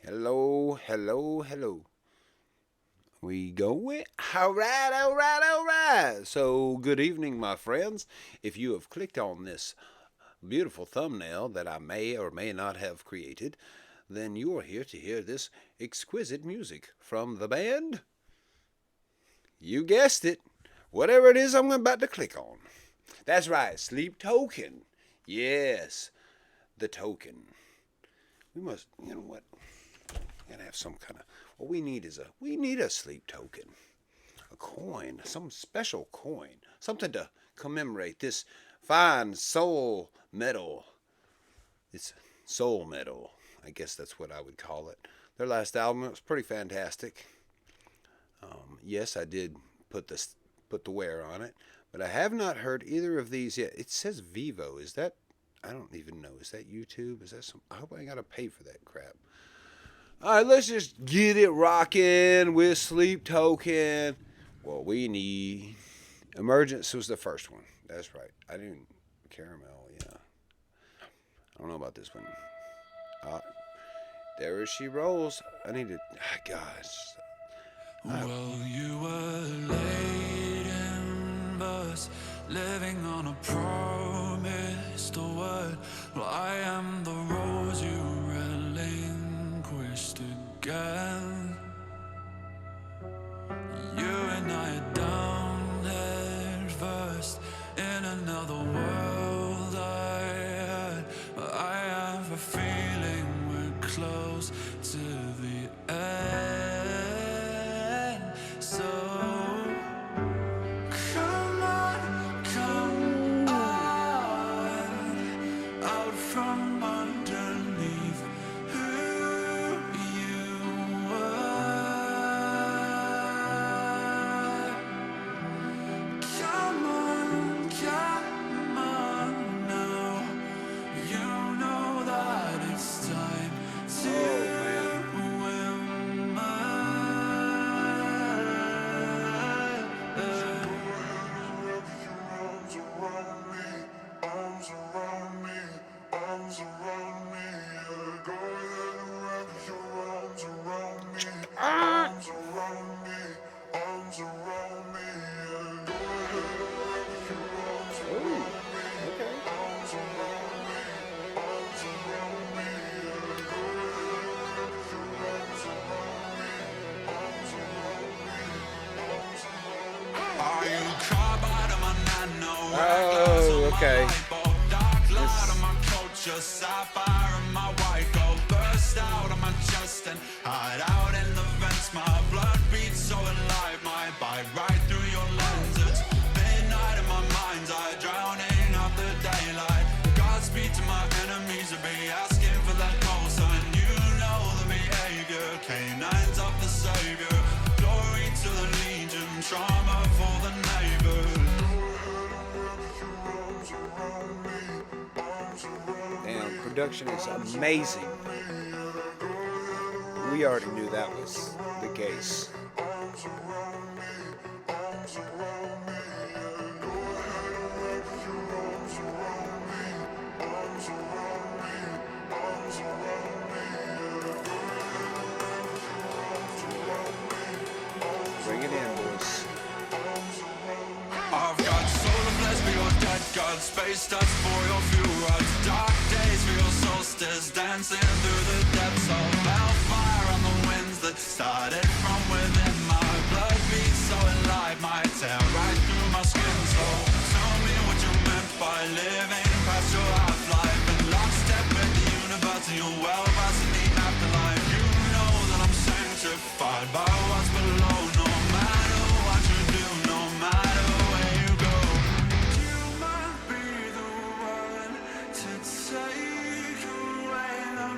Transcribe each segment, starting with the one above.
Hello, hello, hello. We going? All right, all right, all right. So, good evening, my friends. If you have clicked on this beautiful thumbnail that I may or may not have created, then you are here to hear this exquisite music from the band. You guessed it. Whatever it is I'm about to click on. That's right, Sleep Token. Yes, the token. We must, you know what? Gotta have some kind of. What we need a sleep token, a coin, some special coin, something to commemorate this fine soul metal. It's soul metal. I guess that's what I would call it. Their last album was pretty fantastic. Yes, I did put the wear on it, but I have not heard either of these yet. It says Vivo. Is that? I don't even know. Is that YouTube? Is that some? I hope I ain't gotta pay for that crap. All right, let's just get it rocking with Sleep Token. What we need. Emergence was the first one. That's right. I didn't. Caramel, yeah. I don't know about this one. Uh, there she rolls. I need to. Gosh. Well, you were late in bus, living on a promised word. Well, I am the rose you relinquished again. You and I are down head first in another world I had. But I have a feeling we're close to the end. So come on, out from underneath who you were. Come on now. You know that it's time to Oh, okay. Sapphire and my white gold burst out of my chest and hide out in the vents. My blood beats so alive, my bite right through your lenses. Midnight in my mind's eye, drowning out the daylight. Godspeed to my enemies, to be asking for that call sign. You know the behavior, canines of the savior. Glory to the legion, trauma for the neighbors. Damn, production is amazing. We already knew that was the case. Bring it in, boys. I've got solar blessed for your dead god, space dust for your fuel rods, dark days for your solstice, dancing through the depths of hellfire on the winds that started from within. My blood beats so alive, might tear right through my skin. So tell me what you meant by living past your half-life and lockstep with the universe and your well-versed in the afterlife. You know that I'm sanctified by what's below, no matter what you do, no matter where you go. You might be the one to take away the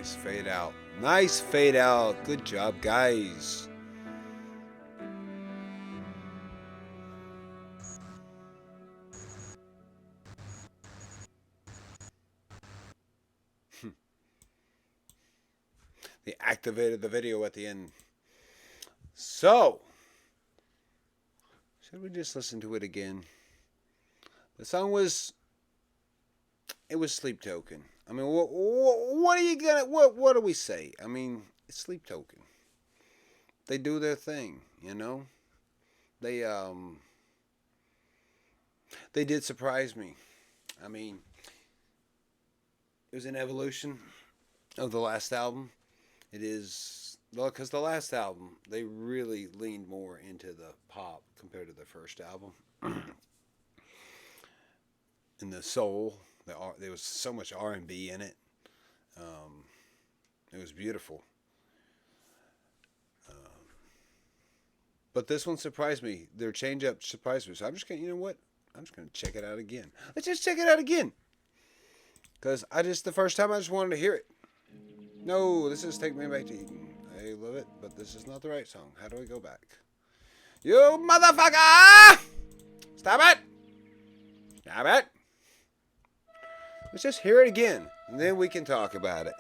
Nice fade out. Nice fade out. Good job, guys. They activated the video at the end. So, should we just listen to it again? The song was, it was Sleep Token. I mean, what are you gonna, what do we say? I mean, it's Sleep Token. They do their thing, you know. They they did surprise me. I mean, it was an evolution of the last album. It is, well, because the last album they really leaned more into the pop compared to the first album, and the soul. There was so much R&B in it. Um, it was beautiful. But this one surprised me. Their change up surprised me. So I'm just gonna, you know what? I'm just gonna check it out again. Let's just check it out again. Cause the first time I just wanted to hear it. No, this is Take Me Back to Eden. I love it, but this is not the right song. How do I go back? You motherfucker! Stop it! Stop it! Let's just hear it again, and then we can talk about it.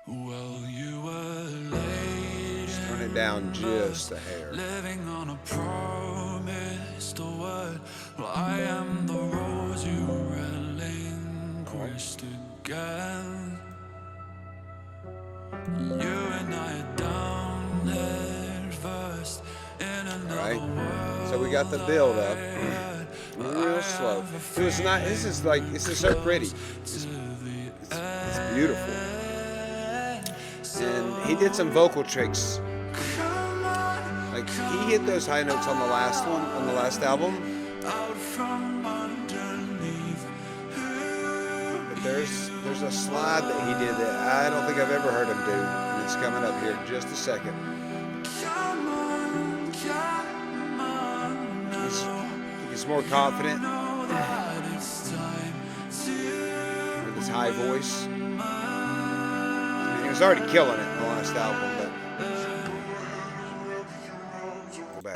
Well, you were late. Just turn it down just a hair. Living on a promised word. Well, I am the rose you relinquished again. You and I are down head first in another world. So we got the build up. Real slow. It was not. This is so pretty. It's beautiful. And he did some vocal tricks. Like he hit those high notes on the last one, on the last album. But there's a slide that he did that I don't think I've ever heard him do, and it's coming up here in just a second. He's more confident with his high voice. I mean, he was already killing it in the last album, but go back.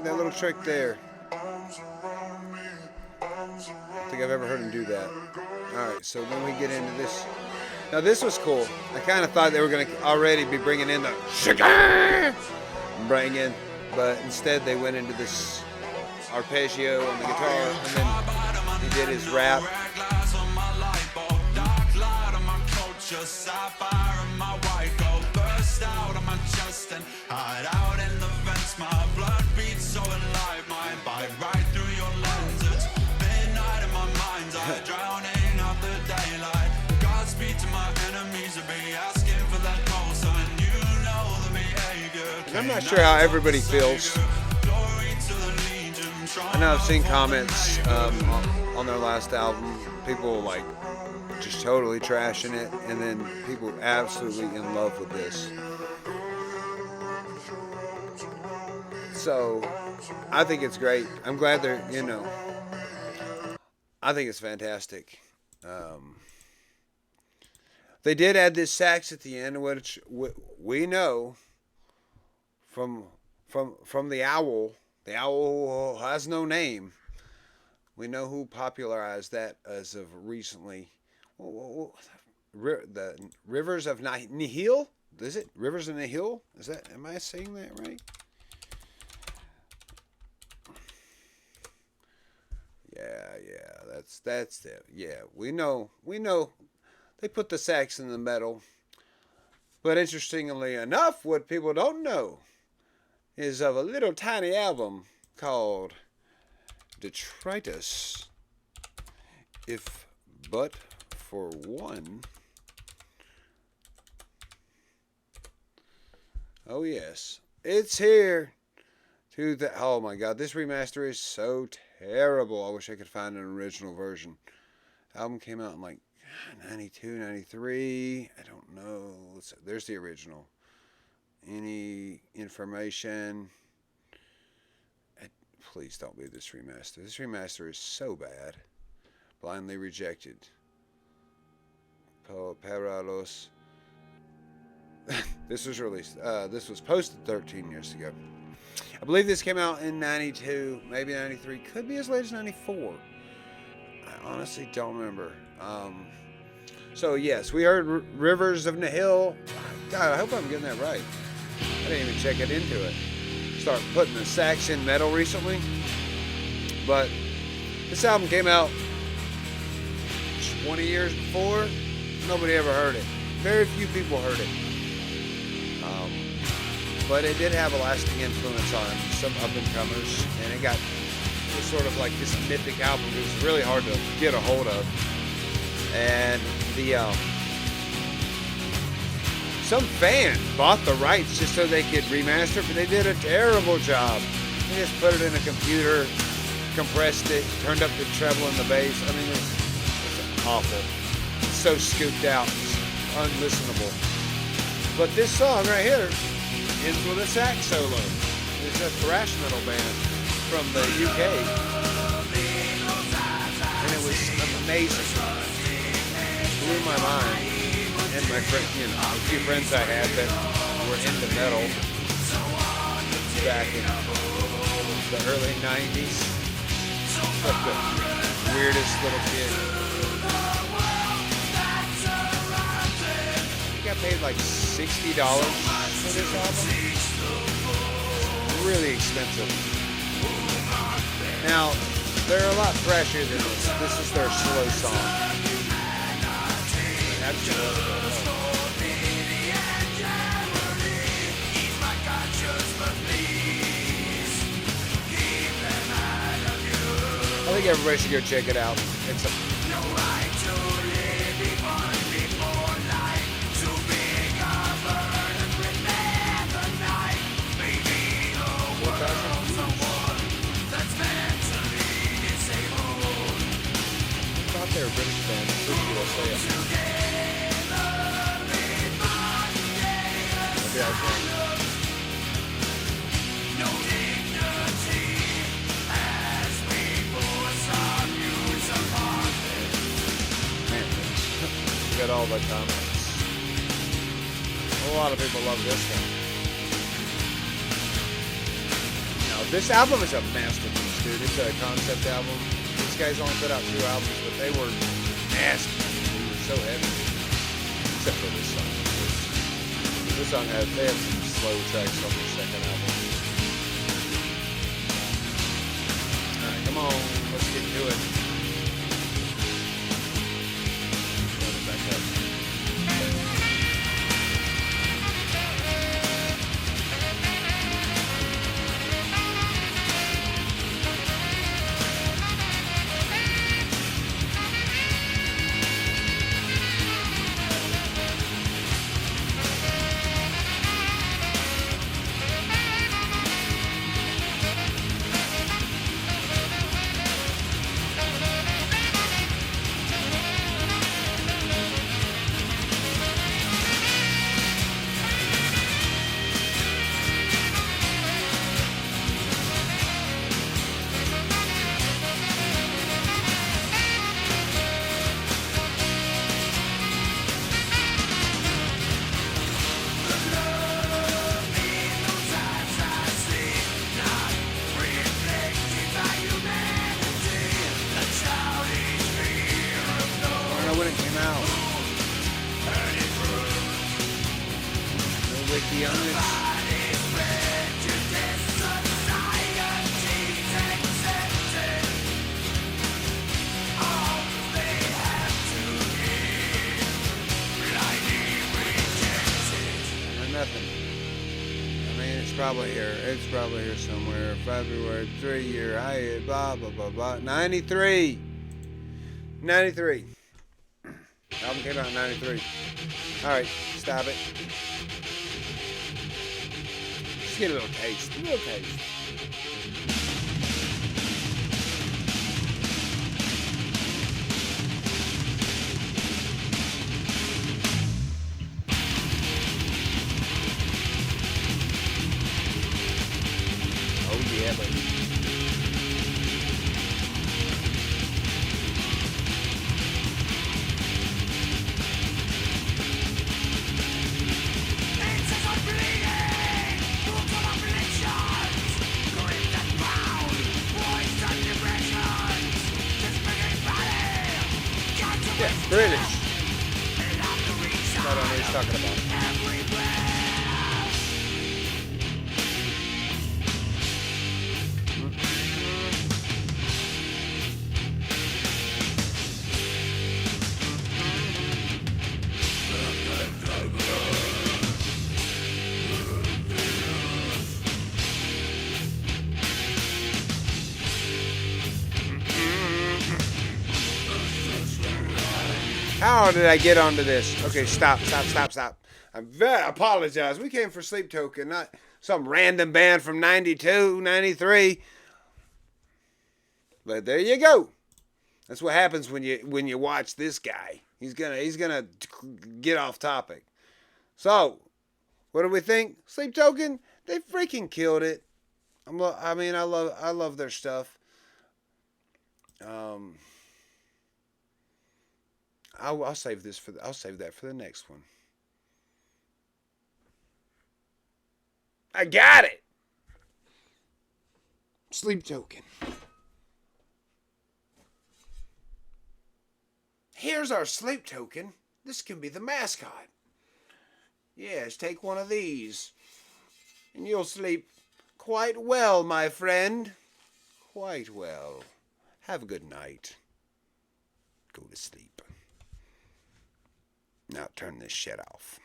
That little trick there. I don't think I've ever heard him do that. Alright, so then we get into this. Now this was cool. I kind of thought they were going to already be bringing in the sugar, but instead they went into this arpeggio on the guitar, and then he did his rap. I'm not sure how everybody feels. I know I've seen comments on their last album, people like just totally trashing it, and then people absolutely in love with this. So I think it's great. I'm glad they're, I think it's fantastic. They did add this sax at the end, which we know from the owl. The owl has no name. We know who popularized that as of recently. The Rivers of Nihil? Is it Rivers of Nihil? Is that? Am I saying that right? Yeah. That's it. Yeah, we know. They put the sax in the metal. But interestingly enough, what people don't know is of a little tiny album called Detritus, If But For One. Oh yes, it's here. Oh my god, this remaster is so terrible. I wish I could find an original version. Album came out in like 92, 93. I don't know. There's the original. Any information? Please don't be this remaster. This remaster is so bad. Blindly rejected. Para los. This was released. This was posted 13 years ago. I believe this came out in 92, maybe 93. Could be as late as 94. I honestly don't remember. So, yes, we heard Rivers of Nihil. God, I hope I'm getting that right. I didn't even check it into it. Start putting the sax in metal recently. But this album came out 20 years before. Nobody ever heard it. Very few people heard it. But it did have a lasting influence on some up-and-comers. And it got sort of like this mythic album. It was really hard to get a hold of. And some fan bought the rights just so they could remaster it, but they did a terrible job. They just put it in a computer, compressed it, turned up the treble and the bass. I mean, it's awful. It's so scooped out. It's unlistenable. But this song right here ends with a sax solo. It's a thrash metal band from the UK. And it was amazing. Blew my mind. And my friend, a few friends I had that were into metal back in the early 90s. Like the weirdest little kid. I got paid like $60 for this album. Really expensive. Now, they're a lot fresher than this. This is their slow song. I think everybody should go check it out. It's a I thought they were British band. Maybe I was wrong. We got all the comments. A lot of people love this one. Now, this album is a masterpiece, dude. It's a concept album. These guys only put out 2 albums, but they were nasty. They were so heavy. Except for this song. This song they had some slow tracks on their second album. Alright, come on. Let's get to it. Run it back up. When it came out. No wiki on it. Or nothing. I mean, it's probably here. It's probably here somewhere. February 3-year high, blah, blah, blah, blah. 93. 93. Album came out in 93. Alright, stop it. Just get a little taste. A little taste. Oh yeah, baby. British. I don't know what he's talking about. How did I get onto this? Okay, stop. I apologize. We came for Sleep Token, not some random band from 92, 93. But there you go. That's what happens when you watch this guy. He's gonna get off topic. So, what do we think? Sleep Token, they freaking killed it. I love their stuff. Um, I'll save I'll save that for the next one. I got it. Sleep Token. Here's our Sleep Token. This can be the mascot. Yes, take one of these, and you'll sleep quite well, my friend. Quite well. Have a good night. Go to sleep. Now turn this shit off.